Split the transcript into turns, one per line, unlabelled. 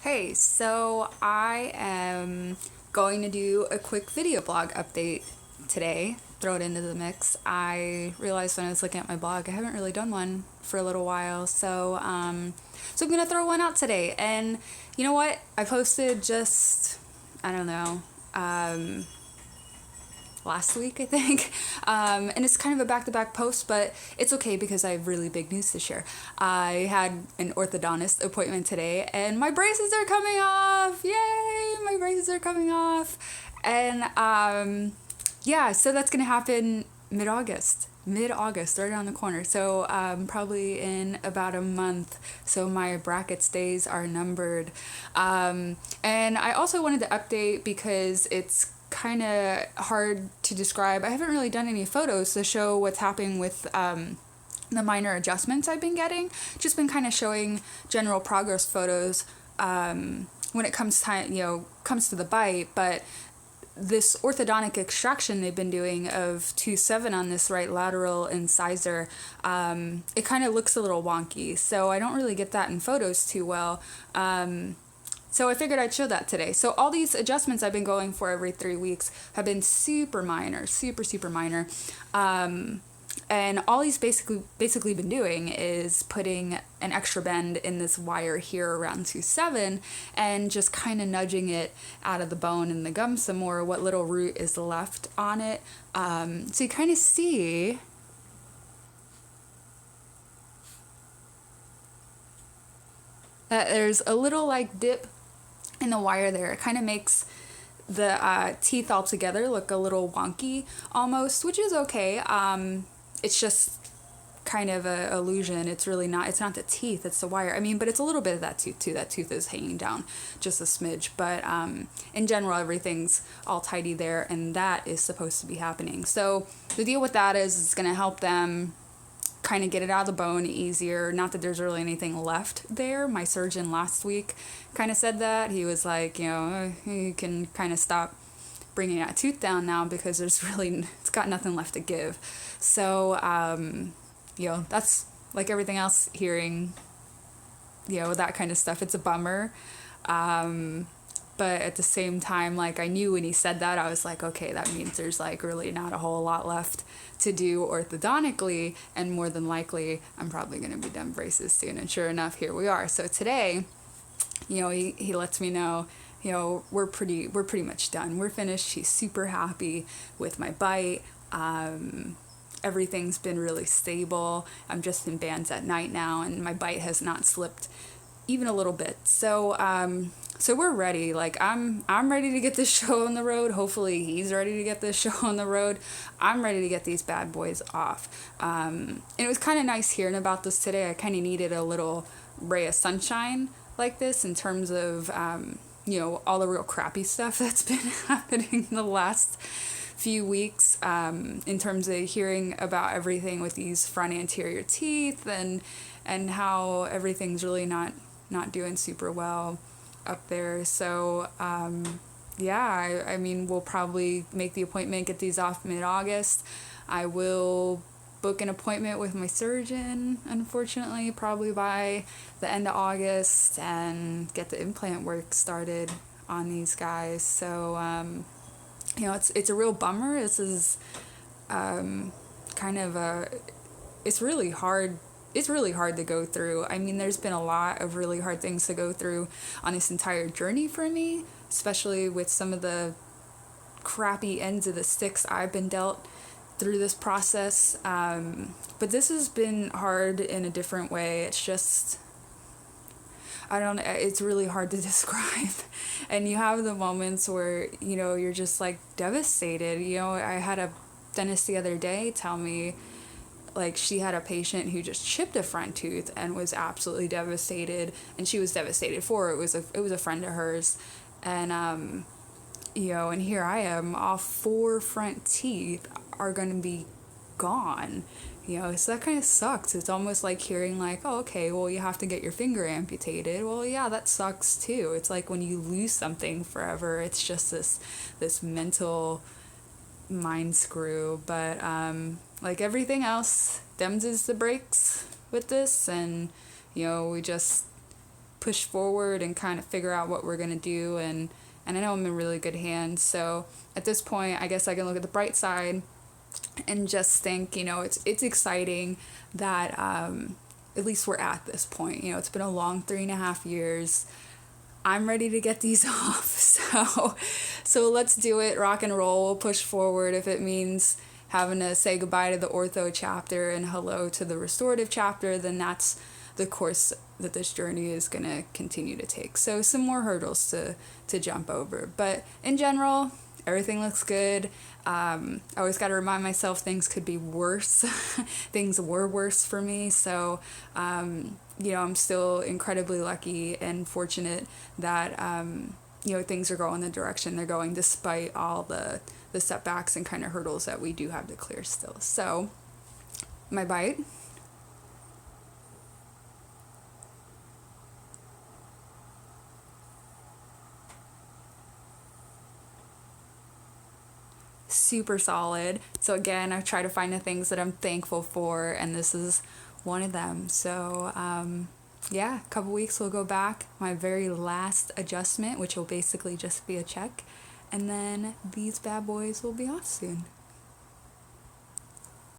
Hey, so I am going to do a quick video blog update today, throw it into the mix. I realized when I was looking at my blog, I haven't really done one for a little while, so I'm gonna throw one out today. And you know what? I posted just, I don't know, last week, I think. And it's kind of a back-to-back post, but it's okay because I have really big news to share. I had an orthodontist appointment today, and my braces are coming off. Yay! My braces are coming off. And yeah, so that's gonna happen mid-August. Mid-August, right around the corner. So probably in about a month. So my brackets days are numbered. And I also wanted to update because it's kind of hard to describe. I haven't really done any photos to show what's happening with the minor adjustments I've been getting. Just been kind of showing general progress photos when it comes time, comes to the bite. But this orthodontic extraction they've been doing of 2-7 on this right lateral incisor, it kind of looks a little wonky. So I don't really get that in photos too well. So I figured I'd show that today. So all these adjustments I've been going for every 3 weeks have been super minor, super minor. And all he's basically been doing is putting an extra bend in this wire here around 2-7 and just kind of nudging it out of the bone and the gum some more, what little root is left on it. So you kind of see that there's a little like dip in the wire there. It kind of makes the teeth all together look a little wonky almost, which is okay. It's just kind of a illusion. It's really not, it's not the teeth, it's the wire. I mean, but it's a little bit of that tooth too. That tooth is hanging down just a smidge, but in general, everything's all tidy there, and that is supposed to be happening. So the deal with that is it's going to help them kind of get it out of the bone easier. Not that there's really anything left there. My surgeon last week kind of said that. He was like, you can kind of stop bringing that tooth down now because it's got nothing left to give. So, that's like everything else, hearing, that kind of stuff. It's a bummer. But at the same time, like, I knew when he said that, I was like, okay, that means there's like really not a whole lot left to do orthodontically, and more than likely I'm probably going to be done braces soon. And sure enough, here we are. So today, he lets me know, we're pretty much done. We're finished. He's super happy with my bite. Everything's been really stable. I'm just in bands at night now, and my bite has not slipped even a little bit. So we're ready. Like, I'm ready to get this show on the road. Hopefully he's ready to get this show on the road. I'm ready to get these bad boys off. And it was kind of nice hearing about this today. I kind of needed a little ray of sunshine like this in terms of, all the real crappy stuff that's been happening the last few weeks, in terms of hearing about everything with these front anterior teeth and how everything's really not doing super well up there. So I mean, we'll probably make the appointment, get these off mid-August. I will book an appointment with my surgeon, unfortunately, probably by the end of August, and get the implant work started on these guys. So it's a real bummer. This is kind of it's really hard. It's really hard to go through. I mean, there's been a lot of really hard things to go through on this entire journey for me, especially with some of the crappy ends of the sticks I've been dealt through this process. But this has been hard in a different way. It's just, it's really hard to describe. And you have the moments where, you're just like devastated. I had a dentist the other day tell me, like, she had a patient who just chipped a front tooth and was absolutely devastated, and she was devastated for it. It was a friend of hers, and and here I am, all 4 front teeth are going to be gone. So that kind of sucks. It's almost like hearing like, oh, okay, well, you have to get your finger amputated. Well, yeah, that sucks too. It's like when you lose something forever, it's just this mental mind screw. But like everything else, them's is the breaks with this, and we just push forward and kind of figure out what we're going to do. And I know I'm in really good hands. So at this point, I guess I can look at the bright side and just think, it's exciting that at least we're at this point. It's been a long 3.5 years. I'm ready to get these off. So let's do it. Rock and roll. We'll push forward. If it means having to say goodbye to the ortho chapter and hello to the restorative chapter, then that's the course that this journey is going to continue to take. So some more hurdles to jump over. But in general, everything looks good. I always got to remind myself things could be worse. Things were worse for me. So, I'm still incredibly lucky and fortunate that, things are going the direction they're going despite all the setbacks and kind of hurdles that we do have to clear still. So, my bite. Super solid. So again, I try to find the things that I'm thankful for, and this is one of them. So a couple weeks we'll go back, my very last adjustment, which will basically just be a check, and then these bad boys will be off soon.